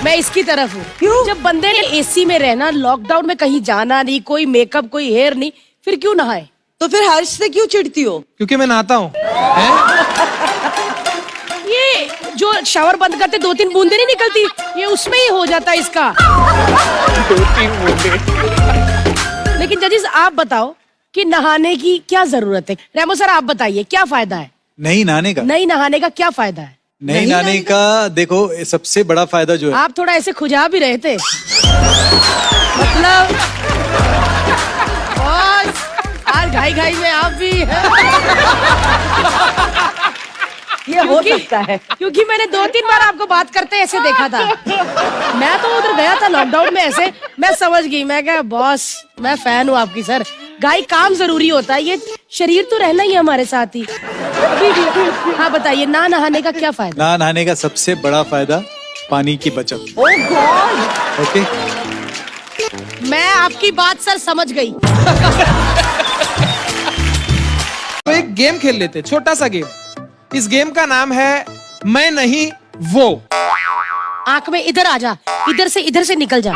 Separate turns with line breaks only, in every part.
मैं इसकी तरफ हूँ।
क्यों?
जब बंदे ने एसी में रहना, लॉकडाउन में कहीं जाना नहीं, कोई मेकअप, कोई हेयर नहीं, फिर क्यों नहाए?
तो फिर हर्ष से क्यों चिढ़ती हो?
क्योंकि मैं नहाता हूँ।
ये जो शावर बंद करते 2-3 बूंदे नहीं निकलती, ये उसमें ही हो जाता है इसका।
2-3 बूंदे।
लेकिन जजिस आप बताओ कि नहाने की क्या जरूरत है? रेमो सर आप बताइए क्या फायदा है
नहीं नहाने का?
नहीं नहाने का? क्या फायदा है
नहीं नहाने का देखो सबसे बड़ा फायदा जो है,
आप थोड़ा ऐसे खुजा भी रहे थे मतलब बॉस, आज घाई घाई में आप भी
ये हो सकता है
क्योंकि मैंने 2-3 बार आपको बात करते ऐसे देखा था। मैं तो उधर गया था लॉकडाउन में ऐसे, मैं समझ गई, मैं क्या बॉस मैं फैन हूँ आपकी सर। गाय काम जरूरी होता है, ये शरीर तो रहना ही हमारे साथ ही। हाँ बताइए ना नहाने का क्या फायदा?
ना नहाने का सबसे बड़ा फायदा पानी की बचत।
ओह गॉड।
ओके,
मैं आपकी बात सर समझ गई।
तो एक गेम खेल लेते, छोटा सा गेम। इस गेम का नाम है मैं नहीं वो।
आंख में इधर आ जा, इधर से निकल जा।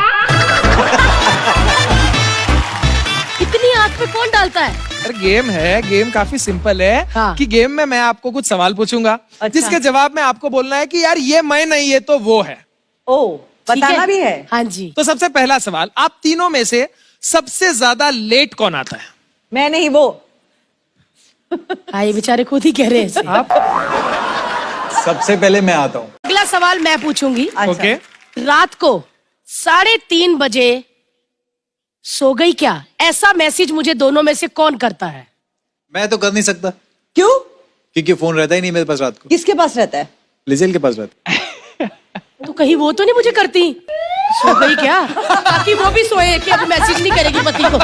इतनी आंख में कौन डालता है?
अरे गेम है, गेम काफी सिंपल है।
हाँ।
कि गेम में मैं आपको कुछ सवाल पूछूंगा,
अच्छा।
जिसके जवाब में आपको बोलना है कि यार ये मैं नहीं, ये तो वो है।
ओह
ठीक
बताना भी है?
हाँ जी।
तो सबसे पहला सवाल, आप तीनों में से सबसे ज्यादा लेट कौन आता है?
मैं नहीं वो।
हाँ ये बेचारे खुद ही कह रहे हैं ऐसे।
सबसे पहले मैं आता हूँ।
अगला सवाल मैं पूछूंगी।
अच्छा।
ओके।
रात को 3:30 बजे सो गई क्या, ऐसा मैसेज मुझे दोनों में से कौन करता है?
मैं तो कर नहीं सकता
क्यों?
क्योंकि फोन रहता ही नहीं मेरे पास रात को।
किसके पास रहता है?
लिजेल के पास रहता है।
तो कहीं वो तो नहीं मुझे करती सो गई क्या, ताकि वो भी सोए कि अब मैसेज नहीं करेगी पति को।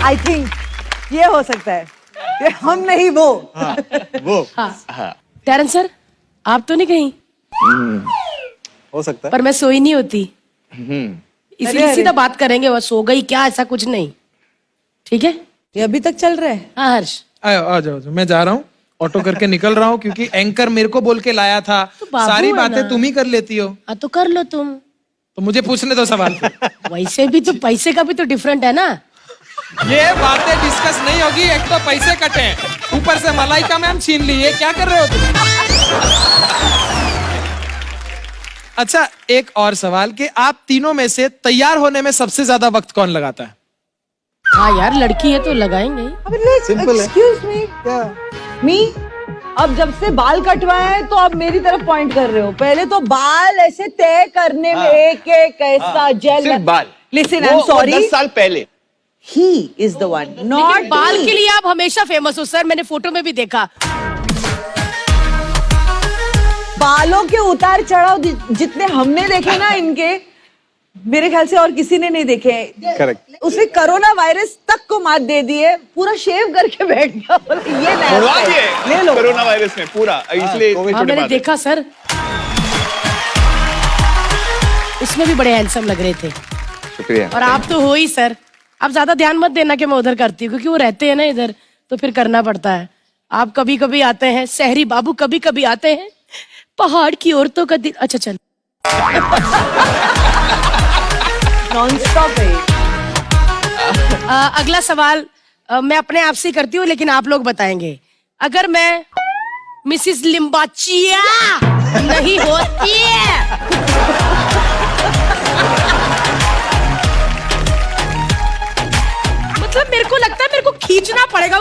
आई थिंक ये हो सकता है कि हम नहीं वो।
हाँ, वो
टैरन सर आप तो नहीं कहीं?
हो सकता है।
पर मैं सोई नहीं होती, इसलिए
अरे।
सीधा बात करेंगे, वो सो गई क्या ऐसा कुछ नहीं। ठीक है
ये अभी तक चल रहा है?
हाँ हर्ष।
आ जाओ, मैं जा रहा हूँ, ऑटो करके निकल रहा हूँ, क्योंकि एंकर मेरे को बोल के लाया था।
तो बाबू
सारी
है
बातें
ना।
तुम ही कर लेती हो,
हाँ तो कर लो तुम।
तो मुझे पूछने दो सवाल।
वैसे भी तो पैसे का भी तो डिफरेंट है ना।
ये बातें डिस्कस नहीं होगी, एक तो पैसे कटे हैं, ऊपर से मलाइका मैम छीन ली, ये क्या कर रहे हो तुम? अच्छा एक और सवाल कि आप तीनों में से तैयार होने में सबसे ज्यादा वक्त कौन लगाता है?
हाँ यार लड़की है तो लगाएंगे।
सिंपल है।
एक्सक्यूज मी अब जब से बाल कटवाए हैं तो अब मेरी तरफ पॉइंट कर रहे हो। पहले तो बाल ऐसे तय करने में एक एक ऐसा जेल।
सिर्फ बाल।
लिसन आई एम
वो
सॉरी,
10 साल पहले।
He is the one not
लेकिन बाल के लिए आप हमेशा फेमस हो सर, मैंने फोटो में भी देखा।
बालों के उतार चढ़ाव जितने हमने देखे ना इनके, मेरे ख्याल से और किसी ने नहीं देखे।
करेक्ट।
उसने कोरोना वायरस तक को मात दे दी है, पूरा शेव करके बैठ गया। ये नया
बढ़वा
style।
दिए
ले लो।
कोरोना वायरस में पूरा, इसलिए
कोविड
हाँ
छोटे
मैंने
बाल है।
देखा सर, उसमें भी बड़े हैंडसम लग रहे थे।
शुक्रिया।
और आप तो हो ही सर। आप ज्यादा ध्यान मत देना कि मैं उधर करती हूँ, क्योंकि वो रहते हैं ना इधर, तो फिर करना पड़ता है। आप कभी कभी आते हैं, शहरी बाबू कभी कभी आते हैं, पहाड़ की औरतों का दिल। अच्छा चल
नॉनस्टॉप है।
अगला सवाल मैं अपने आप से ही करती हूँ, लेकिन आप लोग बताएंगे। अगर मैं मिसिस लिम्बाचिया नहीं होती है, मतलब मेरे को लगता है मेरे को खींचना पड़ेगा।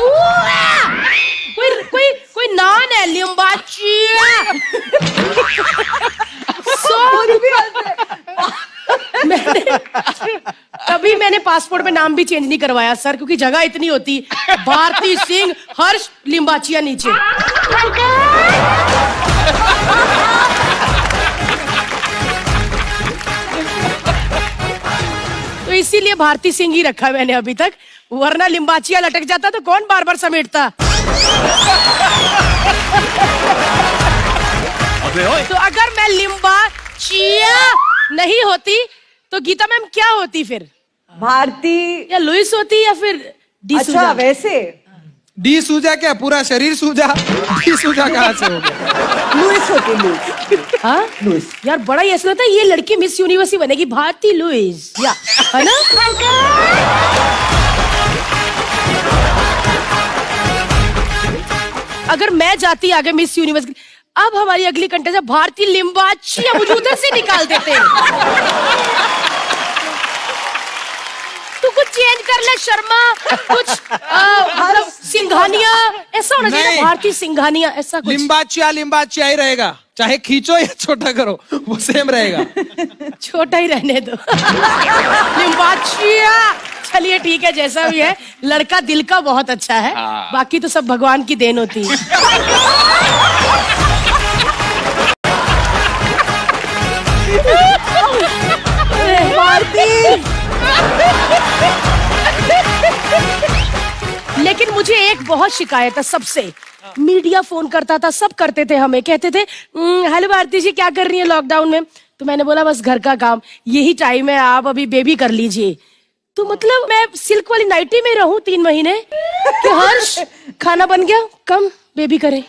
कोई नान है लिम्बाचिया। मैंने पासपोर्ट में नाम भी चेंज नहीं करवाया सर, क्योंकि जगह इतनी होती। भारती सिंह हर्ष लिम्बाचिया नीचे। तो इसीलिए भारती सिंह ही रखा मैंने अभी तक, वरना लिम्बाचिया लटक जाता तो कौन बार बार समेटता। तो अगर मैं लिम्बाचिया नहीं होती तो गीता मैम क्या होती फिर?
भारती।
या लुइस होती या फिर
अच्छा वैसे
डी सूजा क्या पूरा शरीर सूजा? डी सूजा कहाँ से हो गया?
लुइस होती लुइस।
हाँ
लुइस।
यार बड़ा ही ऐसा लगता है ये लड़की मिस यूनिवर्स ही बनेगी, भारती लुइस
या
है ना? अगर मैं जाती आगे मिस यूनिवर्स, अब हमारी अगली कंटेस्टेंट भारती लिम्बाची, अब मुझे उधर से निकाल देते। तू कुछ चेंज कर ले शर्मा, कुछ मतलब सिंघानिया ऐसा होना चाहिए
नहीं।
ना, भारती सिंघानिया ऐसा कुछ।
लिम्बाचिया ही रहेगा, चाहे खींचो या छोटा करो वो सेम रहेगा।
छोटा ही रहने दो। लिम्बाचिया, चलिए ठीक है, जैसा भी है, लड़का दिल का बहुत अच्छा है, बाकी तो सब भगवान की देन होती है। लेकिन मुझे एक बहुत शिकायत है सबसे, मीडिया फोन करता था, सब करते थे, हमें कहते थे हेलो भारती जी क्या कर रही है लॉकडाउन में? तो मैंने बोला बस घर का काम, यही टाइम है, आप अभी बेबी कर लीजिए। तो मतलब मैं सिल्क वाली नाइटी में रहूं 3 महीने कि हर्ष खाना बन गया, कम बेबी करे।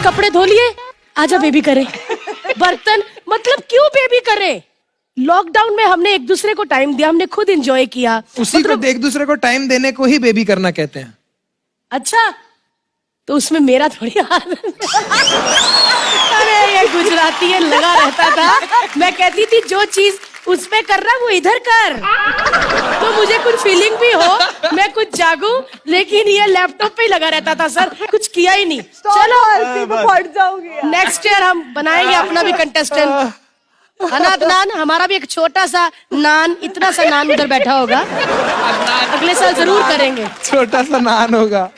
कपड़े धो लिए, आजा बेबी करे। बर्तन, मतलब क्यों बेबी करे? लॉकडाउन में हमने एक दूसरे को टाइम दिया, हमने खुद एंजॉय किया।
उसी को एक दूसरे को टाइम देने को ही बेबी करना कहते हैं।
अच्छा, तो उसमें मेरा थोड़ी हाथ। अरे ये गुजराती है, लगा रहता था। मैं कहती थी जो चीज उसमें कर रहा वो इधर कर, तो मुझे कुछ फीलिंग भी हो, मैं कुछ जागू, लेकिन ये लैपटॉप पे ही लगा रहता था सर, कुछ किया ही नहीं। चलो
फट जाओगे।
नेक्स्ट ईयर हम बनाएंगे अपना भी कंटेस्टेंट, अनाथ नान, हमारा भी एक छोटा सा नान, इतना सा नान उधर बैठा होगा, अगले साल जरूर करेंगे।
छोटा सा नान होगा।